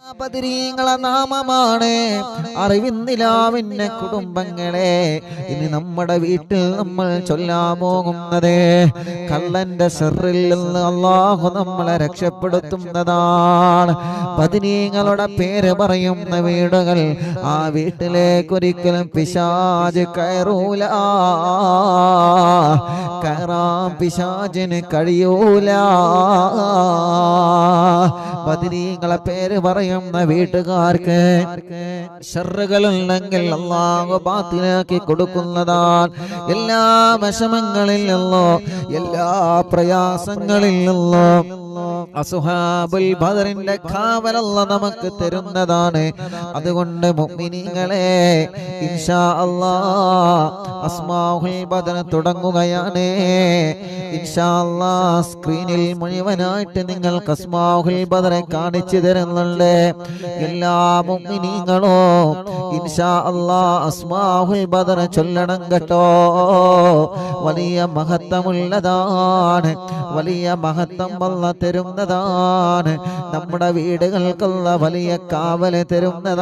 ബദരീങ്ങളെ നാമമാണ് അറിവിന്ദിലാവിന്റെ കുടുംബങ്ങളെ. ഇനി നമ്മുടെ വീട്ടിൽ നമ്മൾ ചൊല്ലാൻ പോകുന്നത് കള്ളന്റെ ശർറിൽ നിന്ന് അല്ലാഹു നമ്മളെ രക്ഷപ്പെടുത്തുന്നതാണ്. ബദരീങ്ങളുടെ പേര് പറയുന്ന വീടുകൾ, ആ വീട്ടിലേക്ക് ഒരിക്കലും പിശാച് കയറൂല, കയറാൻ പിശാചിന് കഴിയൂല. ബദരീങ്ങളെ പേര് പറയുന്ന വീട്ടുകാർക്ക് ശർറുകളുണ്ടെങ്കിൽ അല്ലാഹു ബാത്തിലാക്കി കൊടുക്കുന്നതാണ്. എല്ലാ വിഷമങ്ങളിൽ നിന്നോ എല്ലാ പ്രയാസങ്ങളിൽ നിന്നോ അസ്ഹാബുൽ ബദറിന്റെ കാവൽ അല്ലാഹു നമുക്ക് തരുന്നതാണ്. അതുകൊണ്ട് മുഅ്മിനീങ്ങളെ ഇൻഷാ അല്ലാഹ് അസ്മാഉൽ ബദർ തുടങ്ങുകയാണ്. ഇൻഷാ അല്ലാഹ് സ്ക്രീനിൽ മുഴുവനായിട്ട് നിങ്ങൾക്ക് അസ്മാഉൽ ബദറെ കാണിച്ചു തരുന്നുണ്ട്. എല്ലാ മുഅ്മിനീങ്ങളും ഇൻഷാ അല്ലാഹ് അസ്മാഉൽ ബദർ ചൊല്ലണം കേട്ടോ. വലിയ മഹത്വമുള്ളതാണ്, വലിയ മഹത്വം അല്ലാഹ് തരുന്നതാണ്. നമ്മുടെ വീടുകൾക്കുള്ള വലിയ കാവല് തരുന്നതാണ്.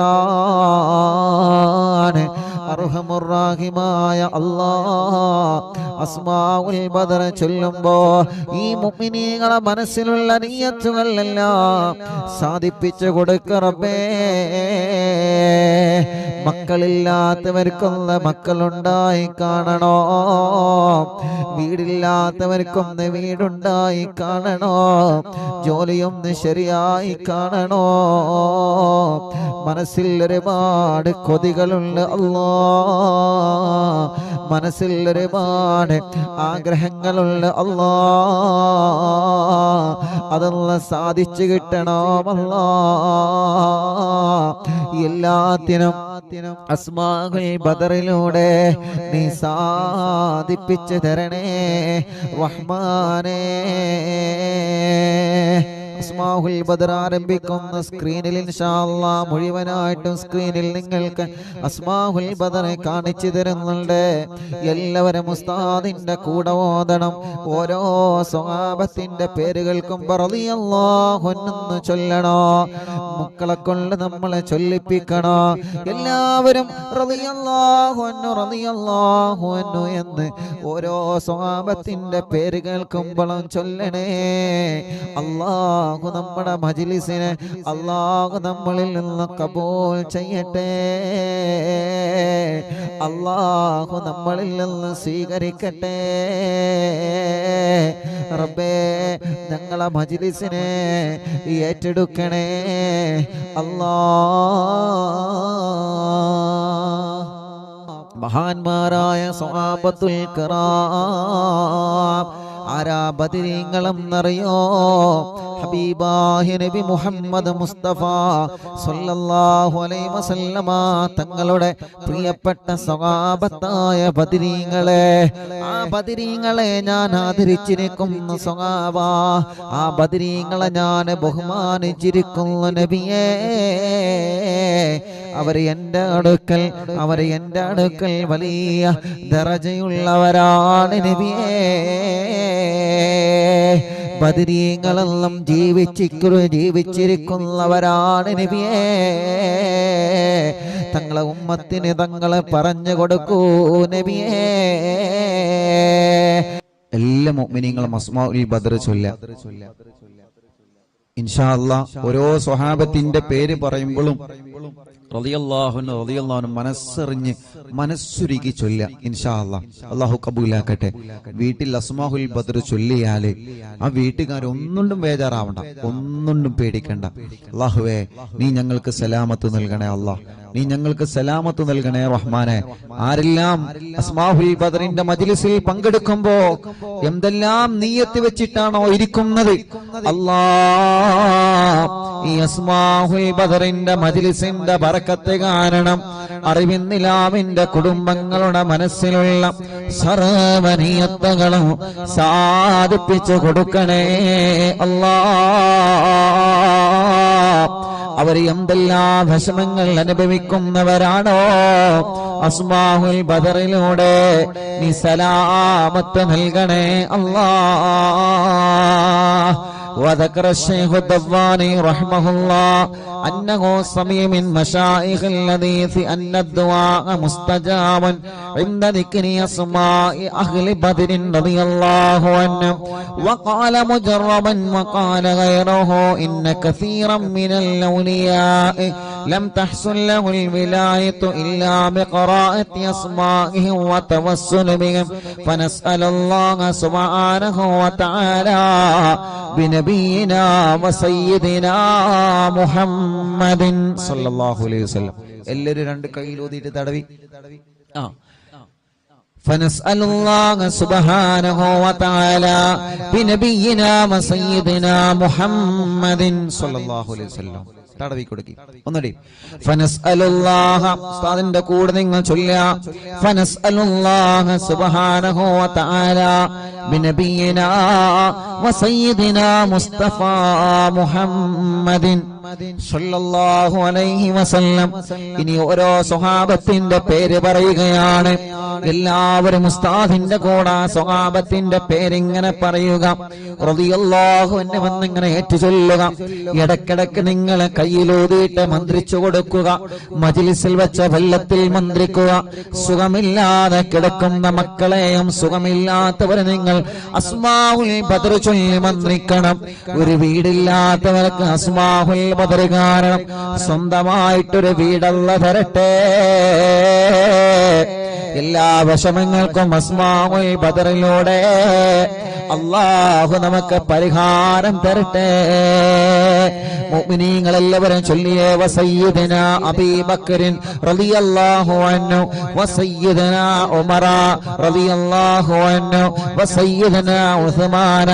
അർഹമുർ റഹീമായ അല്ലാഹ് അസ്മാഉൽ ബദർ ചൊല്ലുമ്പോ ഈ മുഅ്മിനീങ്ങളെ മനസ്സിലുള്ള നിയ്യത്തുകളെല്ലാം സാധിപ്പിച്ചു കൊടുക്ക റബ്ബേ. മക്കളില്ലാത്തവർക്കൊന്ന് മക്കളുണ്ടായി കാണണോ, വീടില്ലാത്തവർക്കൊന്ന് വീടുണ്ടായി കാണണോ, ജോലിയൊന്ന് ശരിയായി കാണണോ. മനസ്സിൽ ഒരുപാട് കൊതികളുണ്ട് അല്ലാ, മനസ്സിൽ ഒരുപാട് ആഗ്രഹങ്ങളുണ്ട് അല്ലാ. അതെല്ലാം സാധിച്ചു കിട്ടണമല്ലാ. എല്ലാത്തിനും അസ്മാഉൽ ബദറിലൂടെ നീ സാധിപ്പിച്ചു തരണേ റഹ്മാനേ. അസ്മാഉൽ ബദർ ആരംഭിക്കുന്ന സ്ക്രീനിൽ ഇൻഷാ അല്ലാഹ് മുഴുവനായിട്ടും സ്ക്രീനിൽ നിങ്ങൾക്ക് അസ്മാഉൽ ബദറെ കാണിച്ചു തരുന്നുണ്ട്. എല്ലാവരും ഉസ്താദിന്റെ കൂടെ ഓതണം. ഓരോ സ്വഹാബത്തിന്റെ പേരുകൾക്കും റളിയല്ലാഹു അൻഹു ചൊല്ലണോ. മക്കളെ കൊണ്ട് നമ്മളെ ചൊല്ലിപ്പിക്കണോ. എല്ലാവരും റളിയല്ലാഹു അൻഹു റളിയല്ലാഹു അൻഹു എന്ന് ഓരോ സ്വഹാബത്തിന്റെ പേര് കേൾക്കുമ്പോഴും ചൊല്ലണേ. അല്ലാഹു നമ്മുടെ മജ്ലിസിനെ അല്ലാഹു നമ്മളിൽ നിന്ന് കബൂൽ ചെയ്യട്ടെ. അല്ലാഹു നമ്മളിൽ നിന്ന് സ്വീകരിക്കട്ടെ റബ്ബേ. ഞങ്ങളെ മജ്ലിസിനെ ഏറ്റെടുക്കണേ അല്ലാഹ്. മഹാന്മാരായ സ്വഹാബത്തുൽ കിറാം ആരാ ബദരീങ്ങളെന്നറിയോ? ഹബീബായ നബി മുഹമ്മദ് മുസ്തഫ സല്ലല്ലാഹു അലൈഹി വസല്ലമ തങ്ങളുടെ പ്രിയപ്പെട്ട സ്വഹാബത്തായ ബദരീങ്ങളെ. ആ ബദരീങ്ങളെ ഞാൻ ആദരിച്ചിരിക്കുന്നു സ്വഹാബ. ആ ബദരീങ്ങളെ ഞാൻ ബഹുമാനിച്ചിരിക്കുന്നു നബിയേ. അവർ എൻ്റെ അടുക്കൽ വലിയ ദറജയുള്ളവരാണ് നബിയേ. ബദരീങ്ങളെല്ലാം ജീവിച്ചിരിക്കുന്നവരാണ് നബിയേ. തങ്ങളെ ഉമ്മത്തിന് തങ്ങളെ പറഞ്ഞു കൊടുക്കൂ നബിയേ. എല്ലാ മുഅ്മിനീങ്ങളും അസ്മാഉൽ ബദർ ചൊല്ലുക ഇൻഷാ അല്ലാഹ്. ഓരോ സ്വഹാബത്തിന്റെ പേര് പറയുമ്പോഴും റളിയല്ലാഹു അൻഹു റളിയല്ലാഹു അൻഹു മനസ്സറിഞ്ഞ് മനസ്സുരുകി ചൊല്ലുക ഇൻഷാ അല്ലാഹ്. അല്ലാഹു കബൂലാക്കട്ടെ. വീട്ടിൽ അസ്മാഉൽ ബദർ ചൊല്ലിയാല് ആ വീട്ടുകാർ ഒന്നുകൊണ്ടും ബേജാറാവണ്ട, ഒന്നുകൊണ്ടും പേടിക്കണ്ട. അല്ലാഹുവേ നീ ഞങ്ങൾക്ക് സലാമത്ത് നൽകണേ അല്ലാഹ്, നീ ഞങ്ങൾക്ക് സലാമത്ത് നൽകണേ റഹ്മാനെ. ആരെല്ലാം അസ്മാഉൽ ബദറിന്റെ മജ്ലിസിൽ പങ്കെടുക്കുമ്പോ എന്തെല്ലാം നിയ്യത്ത് വെച്ചിട്ടാണോ ഇരിക്കുന്നത് അല്ലാഹ്, ഈ അസ്മാഉൽ ബദറിന്റെ മജ്ലിസിന്റെ ബറക്കത്ത് കാരണം അറിവിന്നിലാവിന്റെ കുടുംബങ്ങളുടെ മനസ്സിലുള്ള സർവ്വ നിയ്യത്തുകളും സാധിപ്പിച്ചു കൊടുക്കണേ അല്ലാഹ്. അവർ എന്തെല്ലാം വിഷമങ്ങൾ അനുഭവിക്കുന്നവരാണോ അസ്മാഉൽ ബദറിലൂടെ നീ സലാമത്ത് നൽകണേ അല്ലാഹ്. وذكر الشيخ الضباني رحمه الله أنه سمع من مشايخ الحديث أن الدعاء مستجاب عند ذكر أسماء أهل بدر رضي الله عنهم. وقال مجربا وقال غيره إن كثيرا من الأولياء لم تحصل له الولاية إلا بقراءة أسمائهم وتوسل بهم، فنسأل الله سبحانه وتعالى بنبينا وسيدنا محمد صلى الله عليه وسلم. എല്ലാവരും രണ്ട് കൈയിൽ ഊതിയിട്ട് തടവി. فنسأل الله سبحانه وتعالى بنبينا وسيدنا محمد صلى الله عليه وسلم. തടവി കൊടുക്കി ഒന്നുകൂടി. ഫനസ്അലുല്ലാഹ ഉസ്താദിന്റെ കൂടെ നിങ്ങൾ ചൊല്ലുക. ഫനസ്അലുല്ലാഹ സുബ്ഹാനഹു വതആല ബിനബിയിനാ വസയ്യിദിനാ മുസ്തഫ മുഹമ്മദിൻ സല്ലല്ലാഹു അലൈഹി വസല്ലം. ഇനി ഓരോ സ്വഹാബത്തിന്റെ പേര് പറയുകയാണ്. എല്ലാവരും ഉസ്താദിന്റെ കൂടെ സ്വഹാബത്തിന്റെ പേരിങ്ങനെ പറയുക. റളിയല്ലാഹു അൻഹു എന്നിങ്ങനെ ഏറ്റുചൊല്ലുക. ഇടക്കിടക്ക് നിങ്ങൾ കയ്യിലൂതിയിട്ട് മന്ത്രിച്ചു കൊടുക്കുക. മജ്ലിസിൽ വെച്ച വെള്ളത്തിൽ മന്ത്രിക്കുക. സുഖമില്ലാതെ കിടക്കുന്ന മക്കളെയും സുഖമില്ലാത്തവരെ നിങ്ങൾ അസ്മാഉൽ ബദർ ചൊല്ലി മന്ത്രിക്കണം. ഒരു വീടില്ലാത്തവർക്ക് അസ്മാഉൽ ബദർ കാരണം സ്വന്തമായിട്ടൊരു വീടല്ല തരട്ടെ. എല്ലാ വിഷമങ്ങൾക്കും അസ്മാഉൽ ബദറിലൂടെ അല്ലാഹു നമുക്ക് പരിഹാരം തരട്ടെ. മുഅ്മിനീങ്ങൾ എല്ലാവരും ചൊല്ലിയേ. വസയ്യിദനാ അബീ ബക്കറിൻ റളിയല്ലാഹു അൻഹു വസയ്യിദനാ ഉമറ റളിയല്ലാഹു അൻഹു വസയ്യിദനാ ഉസ്മാന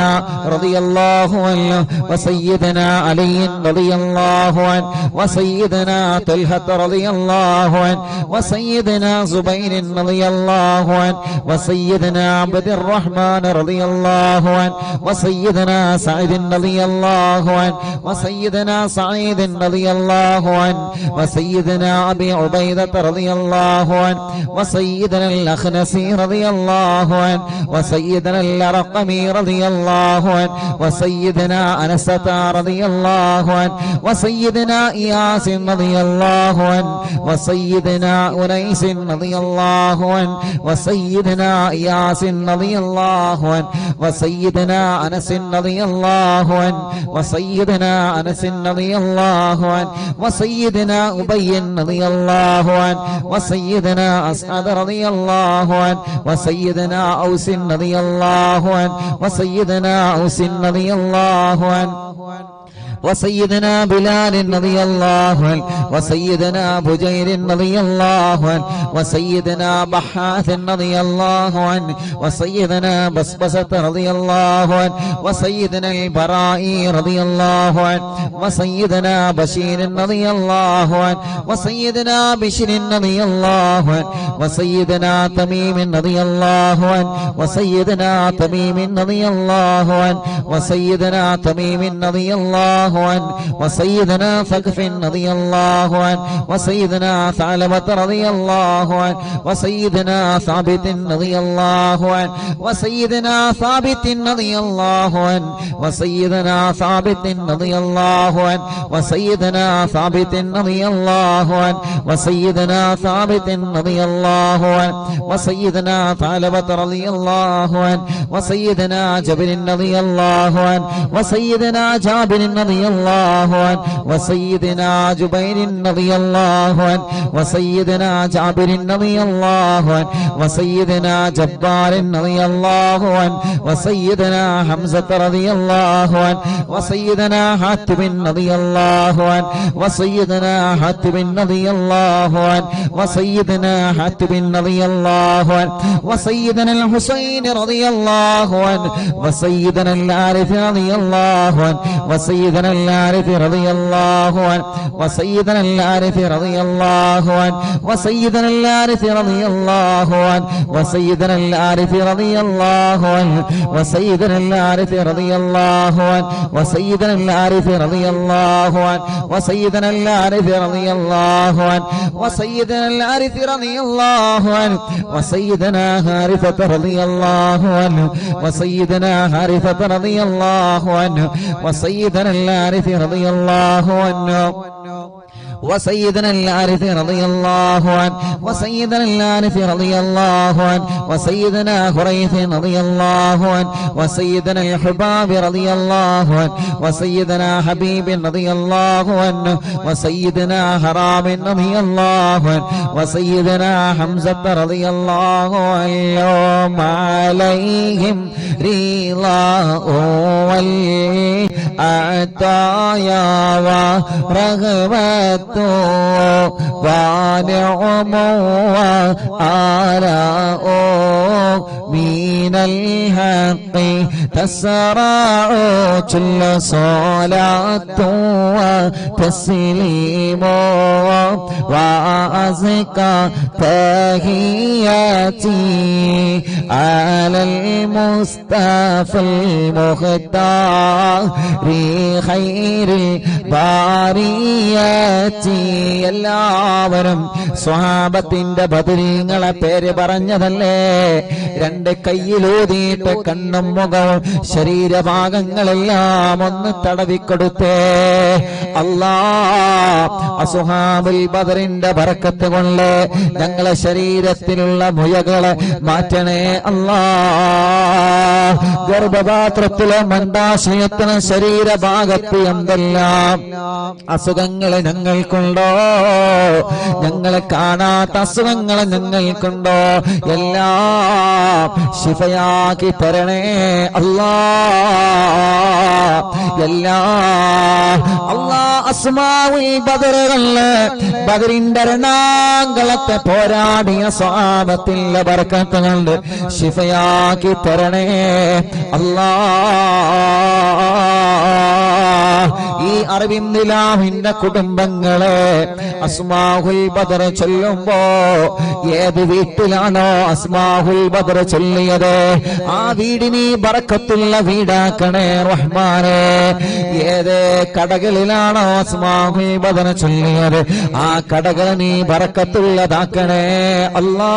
റളിയല്ലാഹു അൻഹു വസയ്യിദനാ അലി റളിയല്ലാഹു അൻഹു വസയ്യിദനാ തൽഹ റളിയല്ലാഹു അൻഹു വസയ്യിദനാ സുബൈർ റളിയല്ലാഹു അൻഹു വസയ്യിദനാ അബ്ദുർ റഹ്മാൻ റളിയല്ലാഹു അൻഹു വസയ്യിദനാ സഈദ് റളിയല്ലാഹു അൻഹു വസയ്യിദനാ സഈദ് റളിയല്ലാഹു അൻഹു വസയ്യിദനാ അബീ ഉബൈദ റളിയല്ലാഹു അൻഹു വസയ്യിദനാ അൽ-അഖ്നസി റളിയല്ലാഹു അൻഹു വസയ്യിദനാ അൽ-അർഖമി റളിയല്ലാഹു അൻഹു വസയ്യിദനാ അനസത റളിയല്ലാഹു അൻഹു വസയ്യിദനാ ഇയാസ് റളിയല്ലാഹു അൻഹു വസയ്യിദനാ ഉനൈസ് റളിയല്ലാഹു അൻഹു വസയ്യിദനാ ഇയാസ് റളിയല്ലാഹു അൻഹു വസയ്യിദനാ അനസ് റളിയല്ലാഹു അൻഹു വസയ്യിദനാ അനസ് റളിയല്ലാഹു അൻഹു വസയ്യിദനാ ഉബയ്യ് റളിയല്ലാഹു അൻഹു വസയ്യിദനാ അസ്അദ് റളിയല്ലാഹു അൻഹു വസയ്യിദനാ ഔസ് റളിയല്ലാഹു അൻഹു വസയ്യിദനാ ഔസ് റളിയല്ലാഹു അൻഹു وسيدنا بلال رضي الله عنه وسيدنا بجير رضي الله عنه وسيدنا بحاث رضي الله عنه وسيدنا بسبسة رضي الله عنه وسيدنا البراء رضي الله عنه وسيدنا بشير رضي الله عنه وسيدنا بشر رضي الله عنه وسيدنا تميم رضي الله عنه وسيدنا تميم رضي الله عنه وسيدنا تميم رضي الله عنه وسيدنا ثقف رضي الله عنه وسيدنا ثعلبة رضي الله عنه وسيدنا ثابت رضي الله عنه وسيدنا ثابت رضي الله عنه وسيدنا ثابت رضي الله عنه وسيدنا ثابت رضي الله عنه وسيدنا ثابت رضي الله عنه وسيدنا ثعلبة رضي الله عنه وسيدنا جابر رضي الله عنه وسيدنا جابر رضي الله عنه وسيدنا جبير رضي الله عنه وسيدنا جابر رضي الله عنه وسيدنا جبار رضي الله عنه وسيدنا حمزة رضي الله عنه وسيدنا حاتم رضي الله عنه وسيدنا حاتم رضي الله عنه وسيدنا حاتم رضي الله عنه وسيدنا الحسين رضي الله عنه وسيدنا العارف رضي الله عنه وسيدنا الحارث رضي الله عنه وسيدنا الحارث رضي الله عنه وسيدنا الحارث رضي الله عنه وسيدنا الحارث رضي الله عنه وسيدنا الحارث رضي الله عنه وسيدنا الحارث رضي الله عنه وسيدنا الحارث رضي الله عنه وسيدنا الحارث رضي الله عنه وسيدنا حارثة رضي الله عنه وسيدنا حارثة رضي الله عنه وسيدنا الحارث رضي الله عنه وسيدنا الحارث رضي الله عنه وسيدنا الحارث رضي الله عنه وسيدنا حريث رضي الله عنه وسيدنا الحباب رضي الله عنه وسيدنا حبيب رضي الله عنه وسيدنا حرام رضي الله عنه وسيدنا حمزة رضي الله عنهم عليهم رضاه والعطايا ورغبة ونعم وآلاء من الحق تسرع كل صلاة وتسليم وأزكى تحياتي على المصطفى المختار خير البريات. എല്ലാവരും സ്വഹാബത്തിന്റെ ബദരീങ്ങളെ പേര് പറഞ്ഞതല്ലേ? രണ്ട് കയ്യിലൂതിയിട്ട് കണ്ണും മുഖവും ശരീരഭാഗങ്ങളെല്ലാം ഒന്ന് തടവിക്കൊടുത്തേ. അല്ലാ, അസ്ഹാബുൽ ബദറിന്റെ ബറക്കത്ത് കൊണ്ട് ഞങ്ങളെ ശരീരത്തിലുള്ള മുയകളെ മാറ്റണേ അല്ലാ. ഗർഭപാത്രത്തിലെ മണ്ടാശയത്തിന് ശരീരഭാഗത്ത് എന്തെല്ലാം അസുഖങ്ങളെ ഞങ്ങൾക്കുണ്ടോ, ഞങ്ങളെ കാണാത്ത അസുഖങ്ങളെ ഞങ്ങൾക്കുണ്ടോ, എല്ലാം ശിഫയാക്കി തരണേ അല്ലാ. അല്ലാ, അസ്മാഉൽ ബദറുകളില് ബദറിന്റെ രണാങ്കളത്തെ പോരാടിയ സ്വഹാബത്തിന്റെ ബർക്കത്ത് കൊണ്ട് ശിഫയാക്കി തരണേ അല്ലാ. ഈ അറബിന്ദിലാഹിന്റെ കുടുംബങ്ങളെ അസ്മാഉൽ ബദർ ചൊല്ലുമ്പോ ഏത് വീട്ടിലാണോ അസ്മാഉൽ ബദർ ചൊല്ലിയത് ആ വീടിന് ബറക്കത്തുള്ള വീടാക്കണേ റഹ്മാനേ. ഏത് കടകളിലാണോ അസ്മാഉൽ ബദർ ചൊല്ലിയത് ആ കടകൾ നീ ബറക്കത്തുള്ളതാക്കണേ അല്ലാ.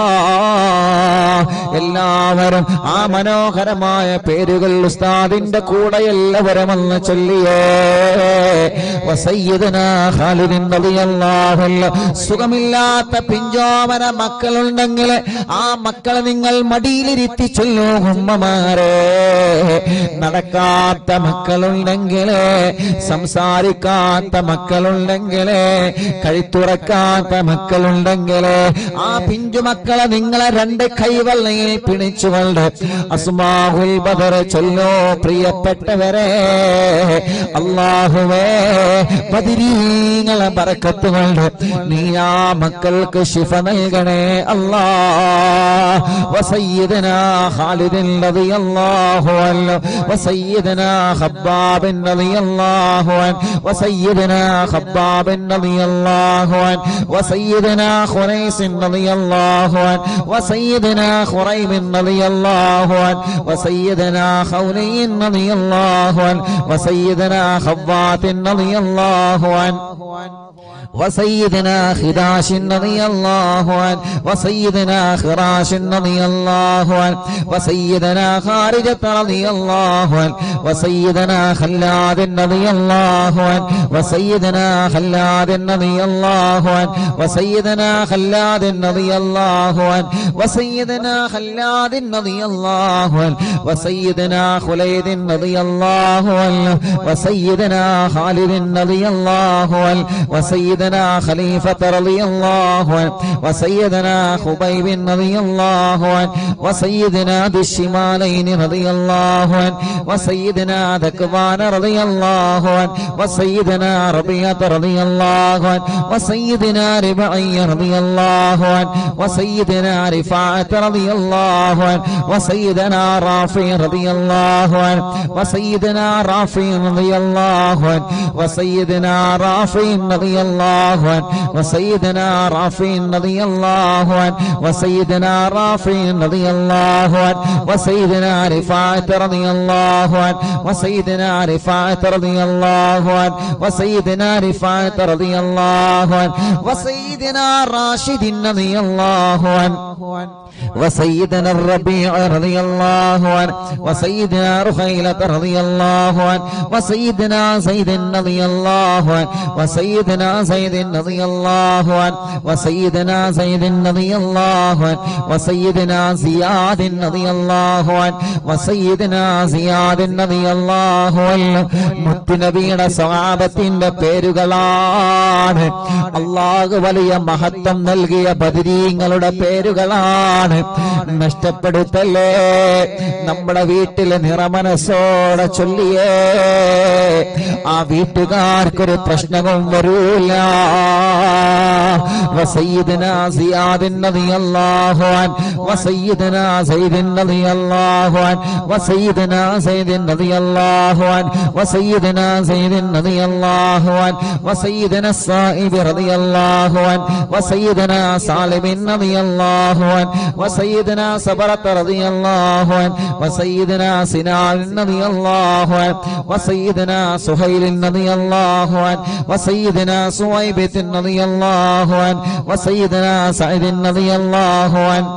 എല്ലാവരും ആ മനോഹരമായ പേരുകൾ ഉസ്താദിന്റെ കൂടെ എല്ലാവരും ഒന്ന് ചൊല്ലിയേ. വസയ്യിദനാ ഖാലിദ് റളിയല്ലാഹു അൻഹു. സുഖമില്ലാത്ത പിഞ്ചോമന മക്കളുണ്ടെങ്കിൽ ആ മക്കളെ നിങ്ങൾ മടിയിലിരുത്തി ചൊല്ലൂ ഉമ്മമാരെ. നടക്കാത്ത മക്കളുണ്ടെങ്കിൽ, സംസാരിക്കാത്ത മക്കളുണ്ടെങ്കിൽ, കഴുത്തുറക്കാത്ത മക്കളുണ്ടെങ്കിൽ ആ പിഞ്ചു മക്കളെ നിങ്ങളെ രണ്ട് കൈവെള്ളയിൽ പിടിച്ചുകൊണ്ട് അസ്മാഉൽ ബദർ ചൊല്ലോ. പ്രിയപ്പെട്ടവരെ, അല്ലാഹുവേ ബദരീങ്ങളെ ബറക്കത്ത് കൊണ്ട് നീ ആ മക്കൾക്ക് ശിഫ നൽകണേ അല്ലാ. വസയ്യിദനാ ഖാലിദ് റളിയല്ലാഹു അൻഹു വസയ്യിദനാ ഖബ്ബാബ് റളിയല്ലാഹു അൻഹു വസയ്യിദനാ ഖബ്ബാബ് റളിയല്ലാഹു അൻഹു വസയ്യിദനാ ഖുറൈസ് റളിയല്ലാഹു അൻഹു വസയ്യിദനാ ഖുറൈബ് റളിയല്ലാഹു അൻഹു വസയ്യിദനാ ഖൗലി റളിയല്ലാഹു അൻഹു വസയ്യിദനാ ഖവ്വാത്ത് റളിയല്ലാഹു അൻഹു وسيدنا خداش رضي الله عنه وسيدنا خراش رضي الله عنه وسيدنا خارجة رضي الله عنه وسيدنا خلاد رضي الله عنه وسيدنا خلاد رضي الله عنه وسيدنا خلاد رضي الله عنه وسيدنا خلاد رضي الله عنه وسيدنا خليد رضي الله عنه وسيدنا خالد رضي الله عنه وسيدنا خليفة رضي الله عنه وسيدنا خبيب رضي الله عنه وسيدنا ذي الشمالين رضي الله عنه وسيدنا ذكوان رضي الله عنه وسيدنا ربيعة رضي الله عنه وسيدنا ربعي رضي الله عنه وسيدنا رفاعة رضي الله عنه وسيدنا رافع رضي الله عنه وسيدنا رافع رضي الله عنه وسيدنا رافع رضي الله عنه وسيدنا رافع رضي الله عنه وسيدنا رافع رضي الله عنه وسيدنا رفاعة رضي الله عنه وسيدنا رفاعة رضي الله عنه وسيدنا رفاعة رضي الله عنه وسيدنا راشد رضي الله عنه وسيدنا الربيع رضي الله عنه وسيدنا رخيلة رضي الله عنه وسيدنا زيد رضي الله عنه وسيدنا زيد رضي الله عنه وسيدنا زيد رضي الله عنه وسيدنا زياد رضي الله عنه وسيدنا زياد رضي الله عنه മുത്തുനബിയുടെ സ്വഹാബത്തിന്റെ പേരുകളാണ്. അല്ലാഹു വലിയ മഹത്വം നൽകിയ ബദരീങ്ങളുടെ പേരുകളാണ്. നഷ്ടപ്പെടുത്തല്ലേ. നമ്മുടെ വീട്ടിലെ നിറമനസ്സോടെ ചൊല്ലിയേ ആ വീട്ടുകാർക്കൊരു പ്രശ്നവും വരൂല. وسيدنا زياد رضي الله عنه وسيدنا زيد رضي الله عنه وسيدنا زيد رضي الله عنه وسيدنا زيد رضي الله عنه وسيدنا الصائب رضي الله عنه وسيدنا سالم رضي الله عنه وسيدنا صبرة رضي الله عنه وسيدنا سنان رضي الله عنه وسيدنا سهيل رضي الله عنه وسيدنا سويبة رضي الله عنه وسيدنا سعيد رضي الله عنه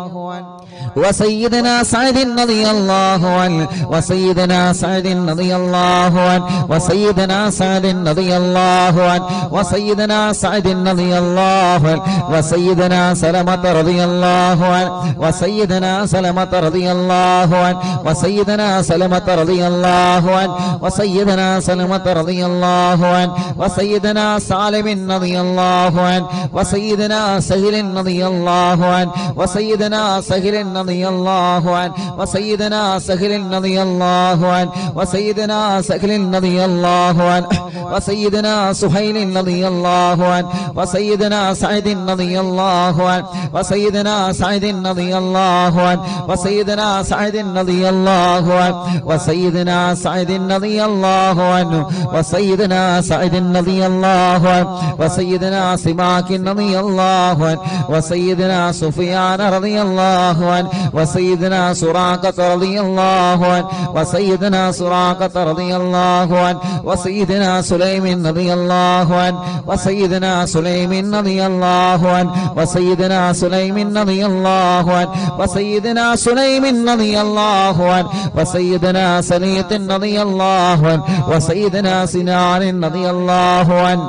وسيدنا سعد رضي الله عنه وسيدنا سعد رضي الله عنه وسيدنا سعد رضي الله عنه وسيدنا سعد رضي الله عنه وسيدنا سلمة رضي الله عنه وسيدنا سلمة رضي الله عنه وسيدنا سلمة رضي الله عنه وسيدنا سلمة رضي الله عنه وسيدنا سالم رضي الله عنه وسيدنا سهل رضي الله عنه وسيدنا سهل رضي الله عنه وسيدنا سهل رضي الله عنه وسيدنا سهل رضي الله عنه وسيدنا سهيل رضي الله عنه وسيدنا سعيد رضي الله عنه وسيدنا سعيد رضي الله عنه وسيدنا سعيد رضي الله عنه وسيدنا سعيد رضي الله عنه وسيدنا سعيد رضي الله عنه وسيدنا سماك رضي الله عنه وسيدنا سفيان رضي الله عنه وسيدنا سراقة رضي الله عنه وسيدنا سراقة رضي الله عنه وسيدنا سليم رضي الله عنه وسيدنا سليم رضي الله عنه وسيدنا سليم رضي الله عنه وسيدنا سليم رضي الله عنه وسيدنا سليط رضي الله عنه وسيدنا سنان رضي الله عنه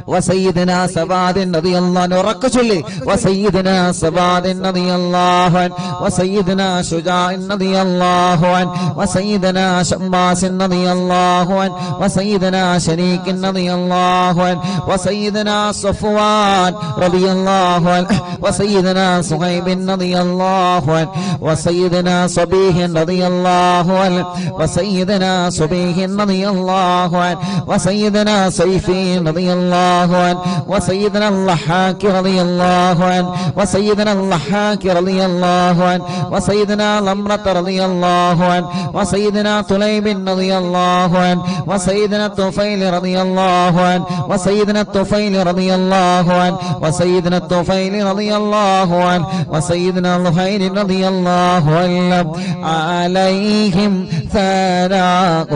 وسيدنا سباد رضي الله عنه ركشلي وسيدنا سباد رضي الله عنه وسيدنا شجاع رضي الله عنه وسيدنا شماس رضي الله عنه وسيدنا شريك رضي الله عنه وسيدنا صفوان رضي الله عنه وسيدنا صهيب رضي الله عنه وسيدنا صبيح رضي الله عنه وسيدنا صبيح رضي الله عنه وسيدنا سيفي رضي الله عنه وسيدنا اللحاك رضي الله عنه وسيدنا اللحاك رضي الله عنه وسيدنا لمرة رضي الله عنه وسيدنا طليب رضي الله عنه وسيدنا الطفيل رضي الله عنه وسيدنا الطفيل رضي الله عنه وسيدنا الطفيل رضي الله عنه وسيدنا الخير رضي الله عنه عليهم ثناء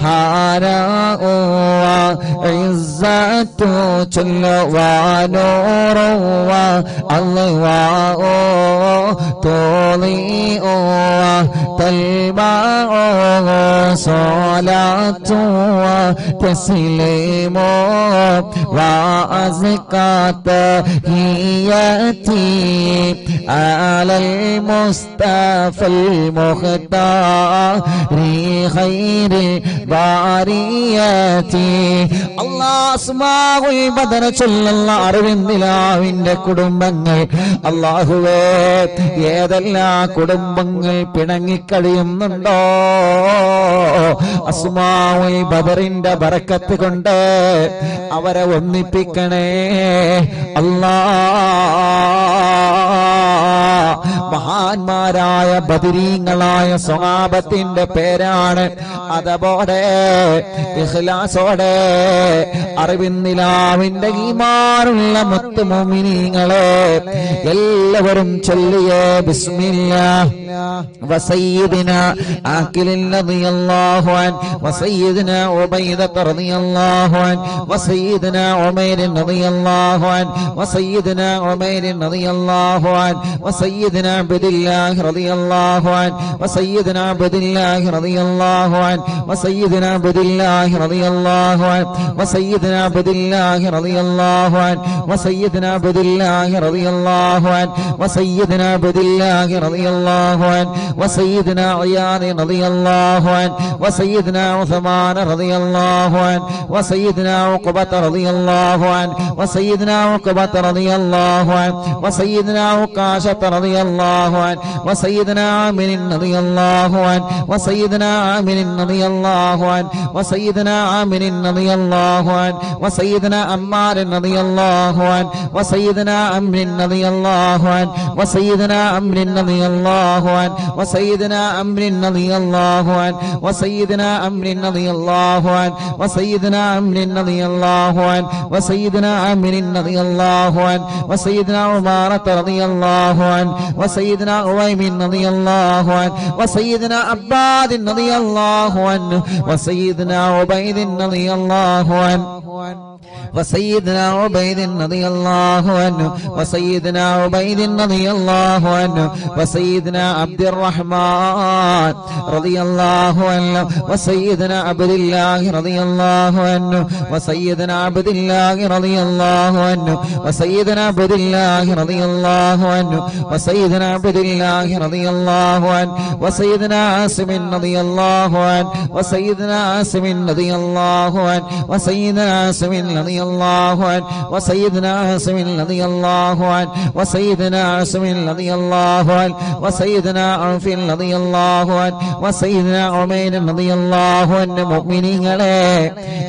والهراء وعزة جل ونور والله تضيء تلمع صلاة وتسليم وأزكى تحياتي على المصطفى المختار خير البريات അല്ലാഹ് അസ്മാഉൽ ബദർ ചൊല്ലുന്ന അറിവിന്ദിലാവിന്റെ കുടുംബങ്ങൾ അല്ലാഹുവേ ഏതെല്ലാം കുടുംബങ്ങൾ പിണങ്ങിക്കഴിയുന്നുണ്ടോ അസ്മാഉൽ ബദറിന്റെ ബറക്കത്ത് കൊണ്ട് അവരെ ഒന്നിപ്പിക്കണേ അല്ലാഹ് മഹാന്മാരായ ബദരീങ്ങളായ സ്വഹാബത്തിന്റെ പേരാണ് അതുപോലെ ഇഖ്ലാസോടെ അറിവിന്ദിലാവിന്റെ ഈമാനുള്ള മുത്ത് മുഅ്മിനീങ്ങളെ എല്ലാവരും ചൊല്ലിയേ ബിസ്മില്ലാഹ് വസയ്യിദിനാ ആഖിലിൻ റളിയല്ലാഹു അൻ വസയ്യിദിനാ ഉബൈദ റളിയല്ലാഹു അൻ വസയ്യിദിനാ ഉമൈർ റളിയല്ലാഹു അൻ വസയ്യിദിനാ ഉമൈർ റളിയല്ലാഹു അൻ വസയ്യിദിനാ അബ്ദുല്ലാഹ് റളിയല്ലാഹു അൻ വസയ്യിദിനാ അബ്ദുല്ലാഹ് റളിയല്ലാഹു അൻ വസയ്യിദിനാ അബ്ദുല്ലാഹ് റളിയല്ലാഹു അൻ വസയ്യിദിനാ അബ്ദുല്ലാഹ് റളിയല്ലാഹു അൻ വസയ്യിദിനാ അബ്ദുല്ലാഹ് റളിയല്ലാഹു അൻ വസയ്യിദിനാ അബ്ദുല്ലാഹ് റളിയല്ലാഹു അൻ വസയ്യിദിനാ ഇയാദ് റളിയല്ലാഹു അൻ വസയ്യിദിനാ ഉസ്മാൻ റളിയല്ലാഹു അൻ വസയ്യിദിനാ ഉഖബത റളിയല്ലാഹു അൻ വസയ്യിദിനാ ഉഖബത റളിയല്ലാഹു അൻ വസയ്യിദിനാ ഉഖാശത റളിയല്ലാഹു അൻ വസയ്യിദിനാ ആമിർ റളിയല്ലാഹു അൻ വസയ്യിദിനാ ആമിർ റളിയല്ലാഹു അൻ വസയ്യിദിനാ ആമിർ റളിയല്ലാഹു അൻ വസയ്യിദിനാ അമ്മാർ റളിയല്ലാഹു അൻ വസയ്യിദിനാ അംർ റളിയല്ലാഹു അൻ വസയ്യിദിനാ അംർ റളിയല്ലാഹു അൻ വസയ്യിദിനാ അംർ റളിയല്ലാഹു അൻ വസയ്യിദിനാ അംർ റളിയല്ലാഹു അൻ വസയ്യിദിനാ അംർ റളിയല്ലാഹു അൻ വസയ്യിദിനാ അംർ റളിയല്ലാഹു അൻ വസയ്യിദിനാ ഉമാറത റളിയല്ലാഹു അൻ വസയ്യിദിനാ ഉവൈമിൻ റളിയല്ലാഹു അൻ വസയ്യിദിനാ അബ്ബാദ് റളിയല്ലാഹു അൻ വസയ്യിദിനാ ഉബൈദ് റളിയല്ലാഹു അൻ وسيدنا عبيد رضي الله عنه وسيدنا عبيد رضي الله عنه وسيدنا عبد الرحمن رضي الله عنه وسيدنا عبد الله رضي الله عنه وسيدنا عبد الله رضي الله عنه وسيدنا عبد الله رضي الله عنه وسيدنا عبد الله رضي الله عنه وسيدنا عاصم رضي الله عنه وسيدنا عاصم رضي الله عنه وسيدنا عاصم رضي الله عنه وسيدنا عاصم رضي الله عنه وسيدنا عاصم رضي الله عنه وسيدنا عوف رضي الله عنه وسيدنا عمير رضي الله عنه മുഅ്മിനീങ്ങളെ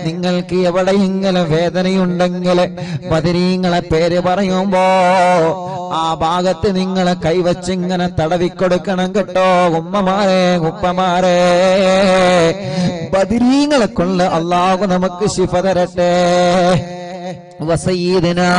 നിങ്ങൾക്ക് എവിടെയെങ്കിലും വേദനയുണ്ടെങ്കിൽ ബദരീങ്ങളെ പേര് പറയുമ്പോ ആ ഭാഗത്ത് നിങ്ങൾ കൈവച്ച് ഇങ്ങനെ തടവിക്കൊടുക്കണം കേട്ടോ ഉമ്മമാരെ ഉപ്പമാരെ ബദരീങ്ങളെ കൊണ്ട് അല്ലാഹു നമുക്ക് ശിഫ തരട്ടെ وسيدنا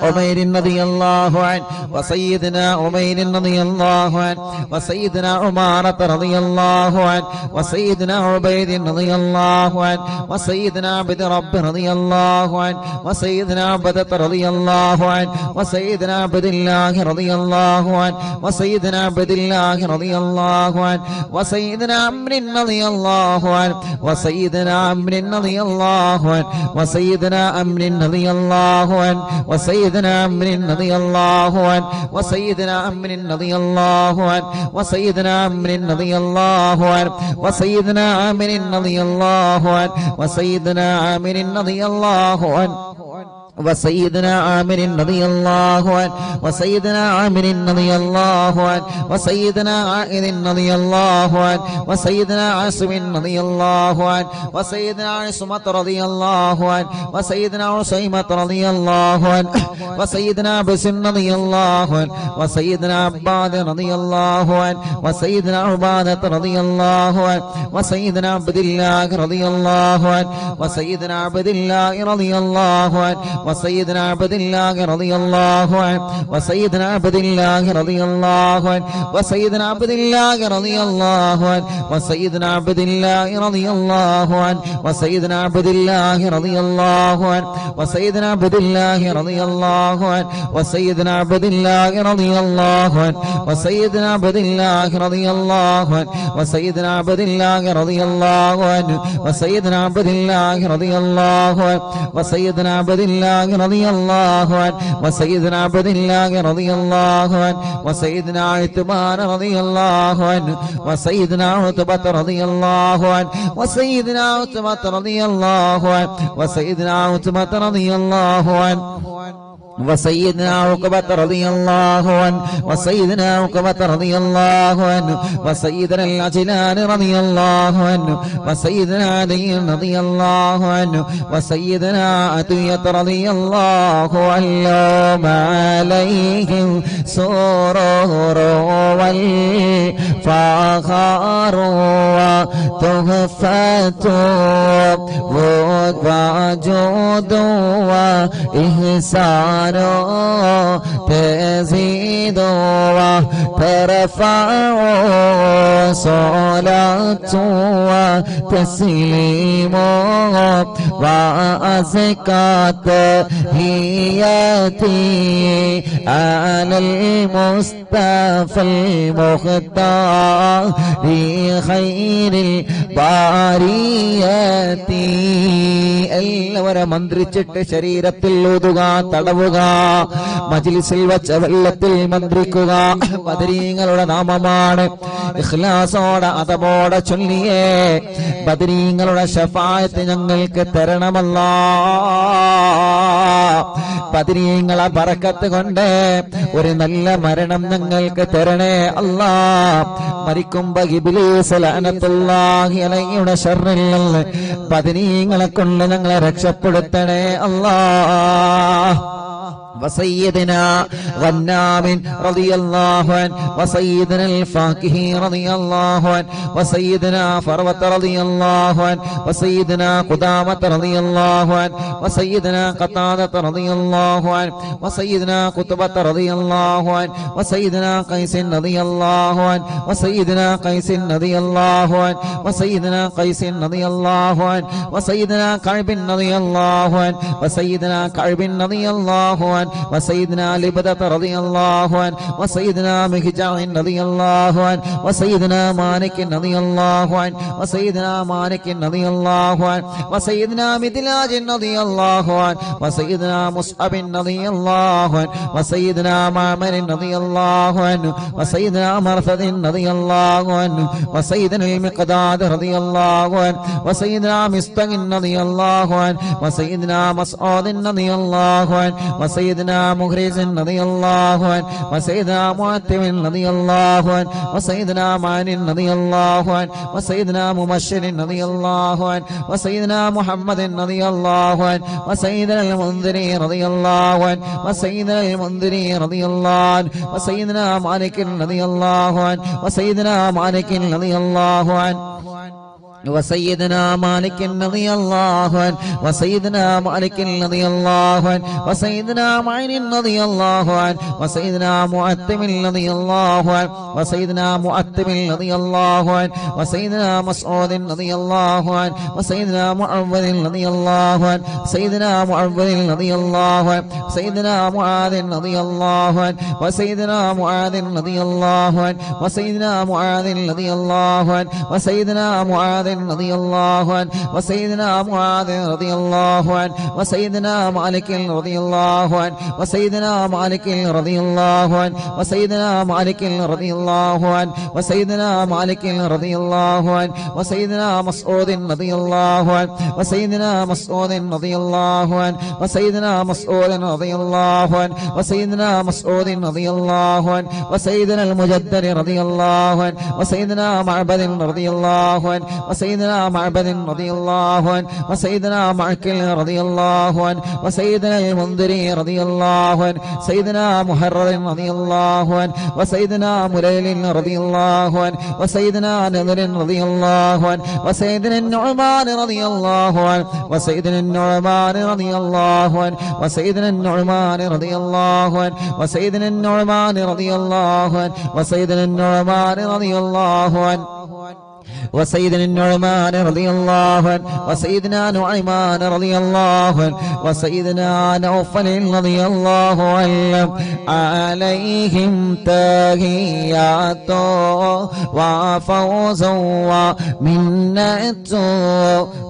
عمير رضي الله عنه وسيدنا عمير رضي الله عنه وسيدنا عمارة رضي الله عنه وسيدنا عبيد رضي الله عنه وسيدنا عبد رب رضي الله عنه وسيدنا عبدة رضي الله عنه وسيدنا عبد الله رضي الله عنه وسيدنا عبد الله رضي الله عنه وسيدنا عمرو رضي الله عنه وسيدنا عمرو رضي الله عنه وسيدنا عمرو رضي الله عنه وسيدنا عمرو رضي الله عنه وسيدنا عمرو رضي الله عنه وسيدنا عمرو رضي الله عنه وسيدنا عامر رضي الله عنه وسيدنا عامر رضي الله عنه وسيدنا عامر رضي الله عنه وسيدنا عامر رضي الله عنه وسيدنا عائذ رضي الله عنه وسيدنا عاصم رضي الله عنه وسيدنا عصمة رضي الله عنه وسيدنا عصيمة رضي الله عنه وسيدنا بسن رضي الله عنه وسيدنا عباد رضي الله عنه وسيدنا عبادة رضي الله عنه وسيدنا عبد الله رضي الله عنه وسيدنا عبد الله رضي الله عنه وسيدنا عبد الله رضي الله عنه وسيدنا عبد الله رضي الله عنه وسيدنا عبد الله رضي الله عنه وسيدنا عبد الله رضي الله عنه وسيدنا عبد الله رضي الله عنه وسيدنا عبد الله رضي الله عنه وسيدنا عبد الله رضي الله عنه وسيدنا عبد الله رضي الله عنه وسيدنا عبد الله رضي الله عنه وسيدنا عبد الله رضي الله عنه وسيدنا عبد الله الله رضي الله عنه وسيدنا عبد الله رضي الله عنه وسيدنا عثمان رضي الله عنه وسيدنا عتبة رضي الله عنه وسيدنا عتبة رضي الله عنه وسيدنا عتبة رضي الله عنه وسيدنا عقبة رضي الله عنه وسيدنا عقبة رضي الله عنه وسيدنا العجلان رضي الله عنه وسيدنا علي رضي الله عنه وسيدنا عطية رضي الله عنه عليهم سرور والفخر وتحفة وجود وإحسان تزيد وترفع صلاة وتسليم وأزكى تحياتي على المصطفى المختار خير الباريات എല്ലാവരും മന്ത്രിച്ചിട്ട് ശരീരത്തിൽ ഊതുക, തടവുക, മജ്ലിസിൽ വച്ച വെള്ളത്തിൽ മന്ത്രിക്കുക. ബദരീങ്ങളുടെ നാമമാണ്. ഇഖ്ലാസോടെ അതബോടെ ചൊല്ലിയേ ബദരീങ്ങളുടെ ശഫാഅത്ത് ഞങ്ങൾക്ക് തരണമല്ലാ. ബദരീങ്ങളെ ബറക്കത്ത് കൊണ്ട് ഒരു നല്ല മരണം ഞങ്ങൾക്ക് തരണേ അല്ലാ. മരിക്കുമ്പോ ഇബ്ലീസ് ലഅനത്തുല്ലാഹി അലൈഹിയുടെ ശർറിൽ നിന്ന് ബദരീങ്ങളെ കൊണ്ട് ഞങ്ങളെ രക്ഷപ്പെടുത്തണേ അല്ലാ. وسيدنا غنام رضي الله عنه وسيدنا الفاكهي رضي الله عنه وسيدنا فروة رضي الله عنه وسيدنا قدامة رضي الله عنه وسيدنا قتادة رضي الله عنه وسيدنا قطبة رضي الله عنه وسيدنا قيس رضي الله عنه وسيدنا قيس رضي الله عنه وسيدنا قيس رضي الله عنه وسيدنا كعب رضي الله عنه وسيدنا كعب رضي الله عنه وسيدنا لبدة رضي الله عنه وسيدنا مهجع رضي الله عنه وسيدنا مالك رضي الله عنه وسيدنا مالك رضي الله عنه وسيدنا مدلاج رضي الله عنه وسيدنا مصعب رضي الله عنه وسيدنا معمر رضي الله عنه وسيدنا مرثد رضي الله عنه وسيدنا المقداد رضي الله عنه وسيدنا مستق رضي الله عنه وسيدنا مسعود رضي الله عنه وسيدنا مغرز رضي الله عنه وسيدنا معتم رضي الله عنه وسيدنا معن رضي الله عنه وسيدنا مبشر رضي الله عنه وسيدنا محمد رضي الله عنه وسيدنا المنذري رضي الله عنه وسيدنا المنذري رضي الله عنه وسيدنا مالك رضي الله عنه وسيدنا مالك رضي الله عنه وسيدنا مالك رضي الله عنه وسيدنا مالك رضي الله عنه وسيدنا معين رضي الله عنه وسيدنا معتم رضي الله عنه وسيدنا معتم رضي الله عنه وسيدنا مسعود رضي الله عنه وسيدنا معوذ رضي الله عنه سيدنا معوذ رضي الله عنه سيدنا معاذ رضي الله عنه وسيدنا معاذ رضي الله عنه وسيدنا معاذ رضي الله عنه وسيدنا معاذ رضي الله عنه وسيدنا معاذ رضي الله عنه وسيدنا مالك رضي الله عنه وسيدنا مالك رضي الله عنه وسيدنا مالك رضي الله عنه وسيدنا مالك رضي الله عنه وسيدنا مسعود رضي الله عنه وسيدنا مسعود رضي الله عنه وسيدنا مسعود رضي الله عنه وسيدنا مسعود رضي الله عنه وسيدنا المجدر رضي الله عنه وسيدنا معبد رضي الله عنه وسيدنا معبد رضي الله عنه وسيدنا معكل رضي الله عنه وسيدنا المنذري رضي الله عنه سيدنا محرر رضي الله عنه وسيدنا مليل رضي الله عنه وسيدنا نذر رضي الله عنه وسيدنا النعمان رضي الله عنه وسيدنا النعمان رضي الله عنه وسيدنا النعمان رضي الله عنه وسيدنا النعمان رضي الله عنه وسيدنا النعمان رضي الله عنه وسيدنا النعمان رضي الله عنه وسيدنا نعيمان رضي الله عنه وسيدنا نوفل رضي الله عنه عليهم تحيات وفوز ومنة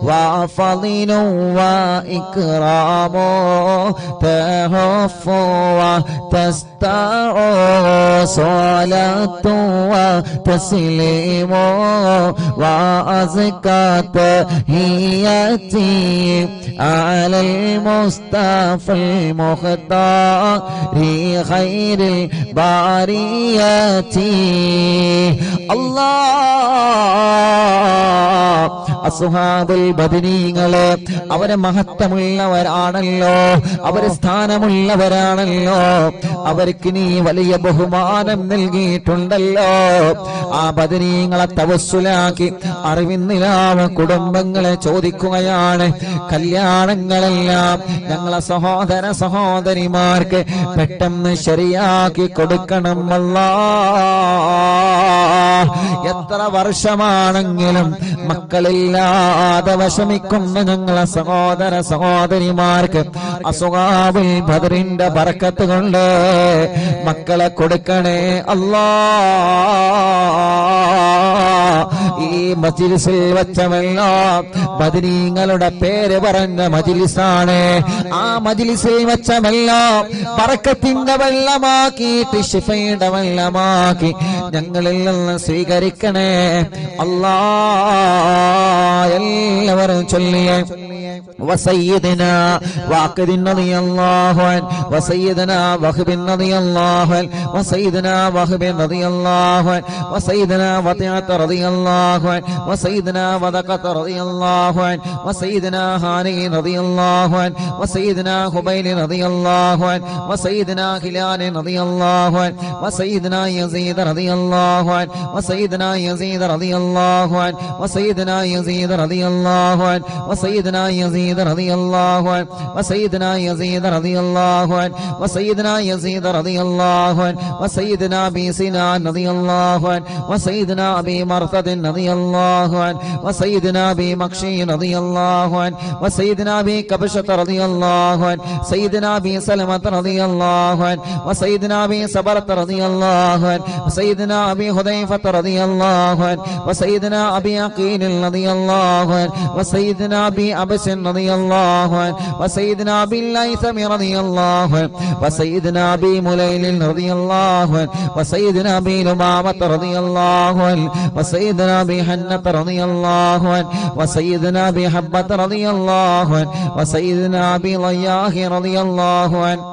وفضل وإكرام تهف وتستع صلاة وتسليم وأزكى تحياتي على المصطفى المختار خير البريات الله അസ്ഹാബുൽ ബദരീങ്ങളെ അവരെ മഹത്വമുള്ളവരാണല്ലോ, അവരെ സ്ഥാനമുള്ളവരാണല്ലോ, അവർക്ക് നീ വലിയ ബഹുമാനം നൽകിയിട്ടുണ്ടല്ലോ. ആ ബദരീങ്ങളെ തവസ്സുലാക്കി അറിവിന്നിലാവ കുടുംബങ്ങളെ ചോദിക്കുകയാണ്, കല്യാണങ്ങളെല്ലാം ഞങ്ങളെ സഹോദര സഹോദരിമാർക്ക് പെട്ടെന്ന് ശരിയാക്കി കൊടുക്കണം അല്ലാഹ്. എത്ര വർഷമാണെങ്കിലും മക്കളില്ലാതെ വിഷമിക്കുന്ന ഞങ്ങളെ സഹോദര സഹോദരിമാർക്ക് അസ്ഹാബുൽ ബദറിന്റെ ബർക്കത്ത് കൊണ്ട് മക്കളെ കൊടുക്കണേ അല്ലാഹ്. ഈ മജ്ലിസിൽ വെച്ചമെല്ലാം ബദരീങ്ങളുടെ പേര് പറഞ്ഞ മജ്ലിസാണ്. ആ മജ്ലിസിൽ വെച്ചമെല്ലാം ബർക്കത്തിന്റെ വെള്ളമാക്കിയിട്ട് ശിഫയുടെ വെള്ളമാക്കി ഞങ്ങളിൽ നിന്ന് സ്വീകരിക്കണേ അല്ലാഹ്. എല്ലാവരും ചൊല്ലിയേ وسيدنا واقد رضي الله عنه وسيدنا وهب رضي الله عنه وسيدنا وهب رضي الله عنه وسيدنا وطيعة رضي الله عنه وسيدنا وذقة رضي الله عنه وسيدنا هاني رضي الله عنه وسيدنا خبيل رضي الله عنه وسيدنا هلال رضي الله عنه وسيدنا يزيد رضي الله عنه وسيدنا يزيد رضي الله عنه وسيدنا يزيد رضي الله عنه وسيدنا يزيد رضي الله عنه وسيدنا يزيد رضي الله عنه وسيدنا يزيد رضي الله عنه وسيدنا أبي سنان رضي الله عنه وسيدنا أبي مرثد رضي الله عنه وسيدنا أبي مكشي رضي الله عنه وسيدنا أبي كبشة رضي الله عنه سيدنا أبي سلمة رضي الله عنه وسيدنا أبي صبرة رضي الله عنه وسيدنا أبي حذيفة رضي الله عنه وسيدنا أبي عقيل رضي الله عنه وسيدنا أبي أبس رضي الله عنه وسيدنا أبي الليثم رضي الله عنه وسيدنا أبي مليل رضي الله عنه وسيدنا أبي لمامة رضي الله عنه وسيدنا أبي حنة رضي الله عنه وسيدنا أبي حبة رضي الله عنه وسيدنا أبي ضياح رضي الله عنه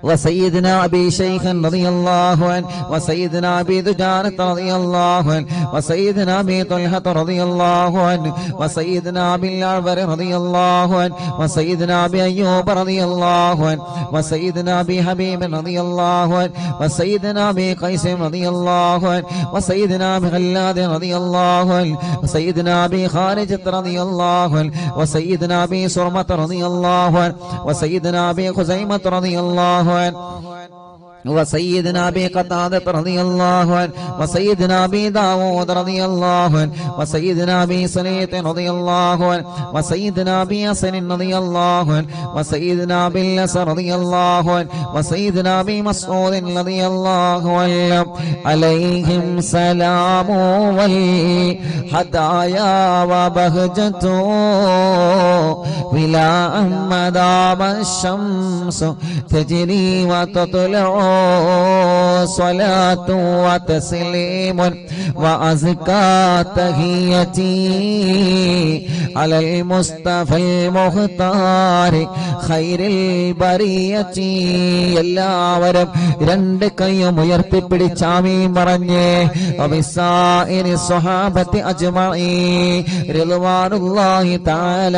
وسيدنا أبي شيخ رضي الله عنه وسيدنا أبي دجانة رضي الله عنه وسيدنا أبي طلحة رضي الله عنه وسيدنا أبي الأعور رضي الله عنه وسيدنا أبي أيوب رضي الله عنه وسيدنا أبي حبيب رضي الله عنه وسيدنا أبي قيس رضي الله عنه وسيدنا أبي خلاد رضي الله عنه وسيدنا أبي خارجة رضي الله عنه وسيدنا أبي سرمة رضي الله عنه وسيدنا أبي خزيمة رضي الله عنه وسيدنا أبي قتادة رضي الله عنه وسيدنا أبي داود رضي الله عنه وسيدنا أبي سليط رضي الله عنه وسيدنا أبي حسن رضي الله عنه وسيدنا أبي اللس رضي الله عنه وسيدنا أبي مسعود رضي الله عنه عليهم سلام والهدايا وبهجة ولا مدام الشمس تجري وتطلع صلاة وتسليم وأزكى تحيتي على المصطفى المختار خير البرية. എല്ലാവരും രണ്ട് കൈയും ഉയർത്തിപ്പിടിച്ച് ആമീൻ പറഞ്ഞേ. വബിസായിരി സ്വഹാബത്തി അജ്മഈൻ റിദ്വാനുല്ലാഹി തആല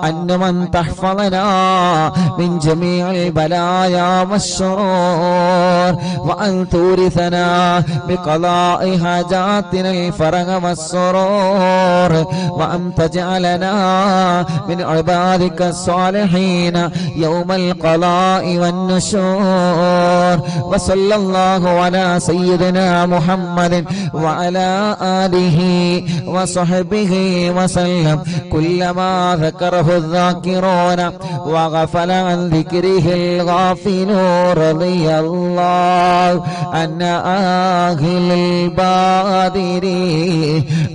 അന്നമൻ തഹ്ഫളനാ മിൻ ജമീഇൽ ബലായാ والشرور وأن تورثنا بقضاء حاجاتنا الفرج والسرور وأن تجعلنا من عبادك الصالحين يوم القضاء والنشور وصلى الله على سيدنا محمد وعلى آله وصحبه وسلم كلما ذكره الذاكرون وغفل عن ذكره الغافلون رضي الله عن أهل البادر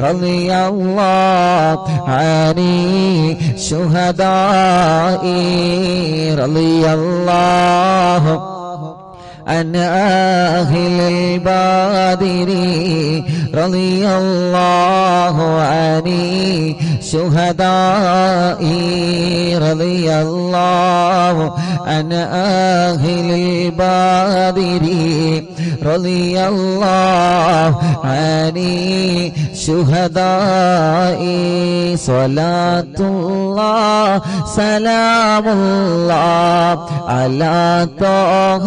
رضي الله عن الشهداء رضي الله عن أهل البادر رضي الله عن الشهداء رضي الله عن أهل البادر رضي الله عن الشهداء صلاة الله سلام الله على طه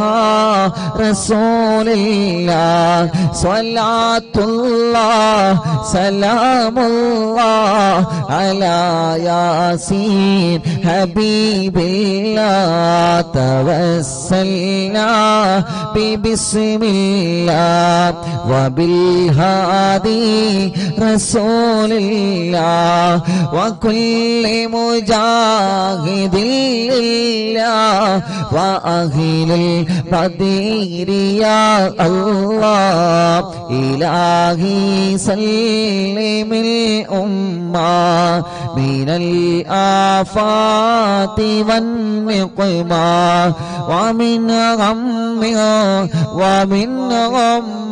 رسول الله صلاة الله سلام الله على ياسين حبيب الله توسلنا ببسم الله وبالهادي رسول الله وكل مجاهد لله وأهل البدير يا الله إلهي سلم الأمة من الآفات والنقمة ومن غم ومن غمّة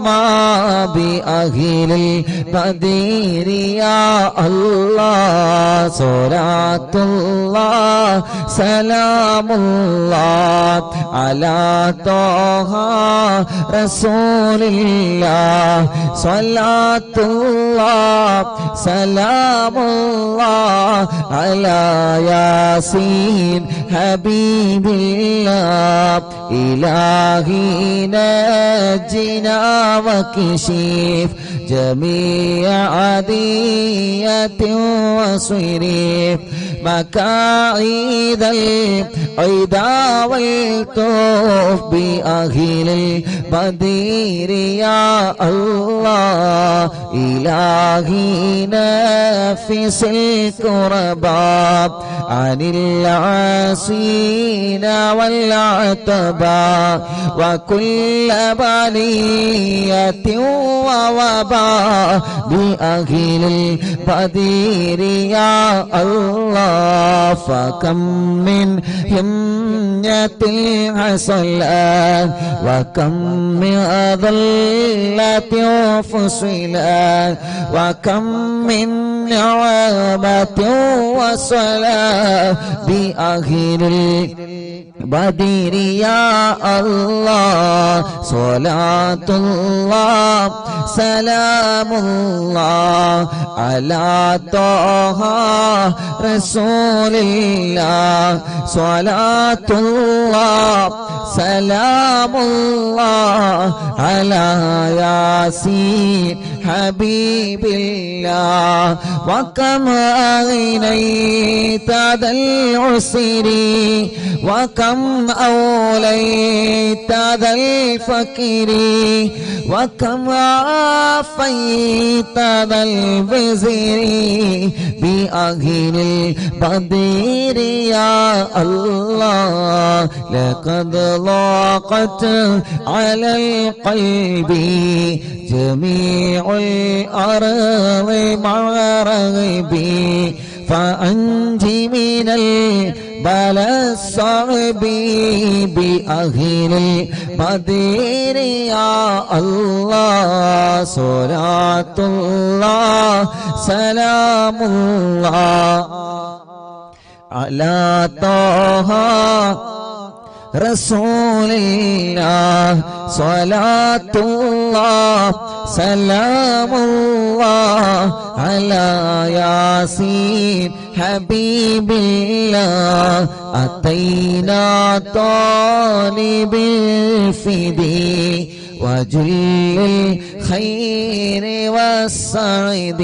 بأهل البدير يا الله صلاة الله سلام الله على طه رسول الله صلاة الله سلام الله على ياسين حبيب الله إلهي نجنا وكشف جميع عدية وصريف مكائد العدا والطوف بأهل البدير يا الله إلهي نفس الكرباء عن العاصين والعتباء وكل بلية ووباء بأهل البدير يا الله فكم من همة حصلت وكم من ذلة فصلت وكم من نعمة وصلاة بأهل البدير يا الله صلاة الله سلام الله على طه رسول الله صلاة الله سلام الله على ياسين حبيب الله وكم أغنيت ذا العسر وكم أوليت ذا الفقر وكم عافيت ذا الوزر بأهل البدير يا الله لقد ضاقت على القلب جميع الأرض مع رغبي فأنجي من البلاء الصعب بأهل البدير يا الله صلاة الله سلام الله على طه رسول الله صلاة الله سلام الله على ياسين حبيب الله أتينا طالب الفدي وجل الخير والسعد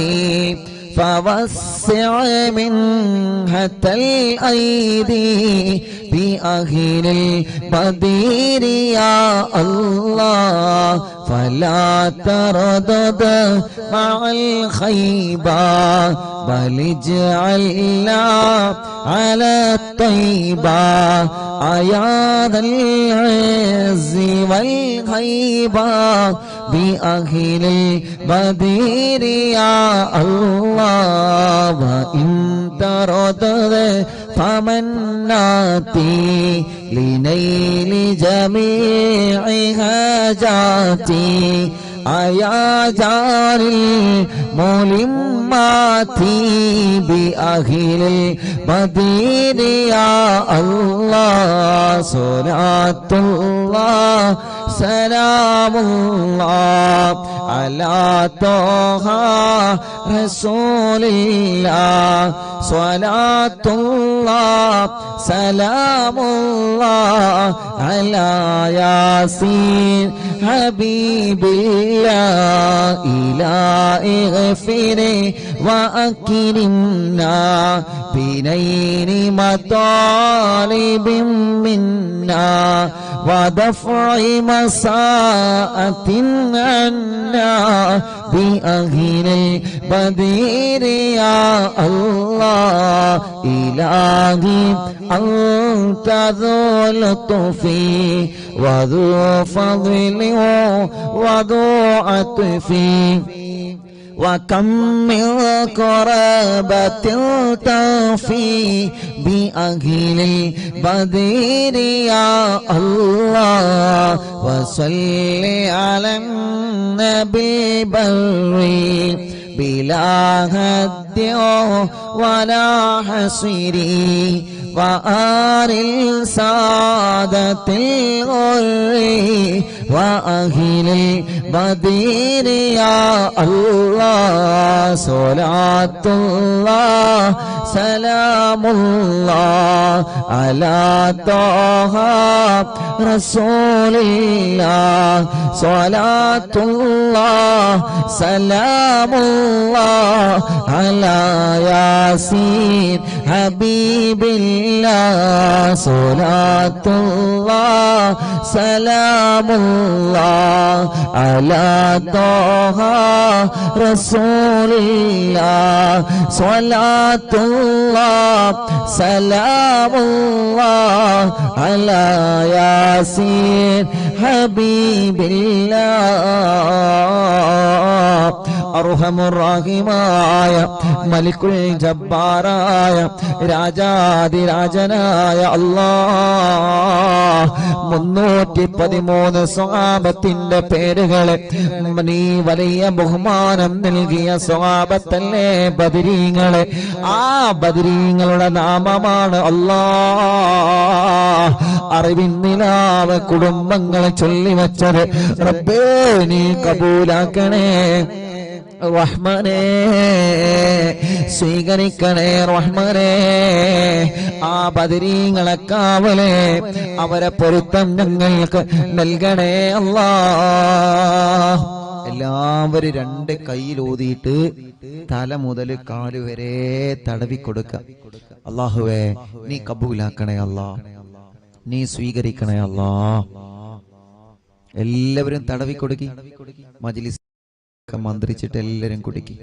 فوسع منها الأيدي بأهل البدير يا الله فلا تردد مع الخيبة بل اجعلنا على الطيبة يا ذا العز والهيبة بأهل البدير يا الله وإن تردد فمناتي لنيل جميع حاجاتي يا جار الملمات بأهل البدير يا الله صلاة الله سلام الله على طه رسول الله صلاة الله سلام الله على ياسين حبيب الله إلهي اغفر وأكرمنا بنيل مطالب منا ودفع مساءة عنا بأهل البدير يا الله إلهي أنت ذو لطف وذو فضل وذو عطف وكم من قرابة تفي بأهل البدير يا الله وصل على النبي بري بلا هد ولا حصر وآل السادة الغر وأهل البدير يا الله صلاة الله سلام الله على طه رسول الله صلاة الله سلام الله على ياسين حبيب الله صلاة الله سلام الله على طه رسول الله صلاة الله سلام الله على ياسين حبيب الله അർഹമുർറഹീമായ മലിക്കുൽ ജബ്ബാറായ രാജാതിരാജനായ അല്ലാഹ് 313 സ്വഹാബത്തിന്റെ പേരുകളെ നീ വലിയ ബഹുമാനം നൽകിയ സ്വഹാബത്തല്ലേ ബദരീങ്ങളെ ആ ബദരീങ്ങളുടെ നാമമാണ് അല്ലാഹ് അറിവിൻ നിലാവ് കുടുംബങ്ങളെ ചൊല്ലിവച്ചത് റബ്ബേ നീ കബൂലാക്കണേ റഹ്മാനേ സ്വീകരിക്കണേ റഹ്മാനേ ആ ബദരീങ്ങളെ കാവലേ അവരെ പൊരുത്തം ഞങ്ങൾക്ക് നൽകണേ അല്ലാഹ് എല്ലാവരും 2 കൈയിൽ ഊതിയിട്ട് തല മുതൽ കാല് വരെ തടവി കൊടുക്കുക അല്ലാഹുവേ നീ കബൂലാക്കണേ അല്ലാഹ് നീ സ്വീകരിക്കണേ അല്ലാഹ് എല്ലാവരും തടവി കൊടുക്കി മജ്ലിസ് മന്ത്രിച്ചിട്ട് എല്ലാവരും കുടിക്കി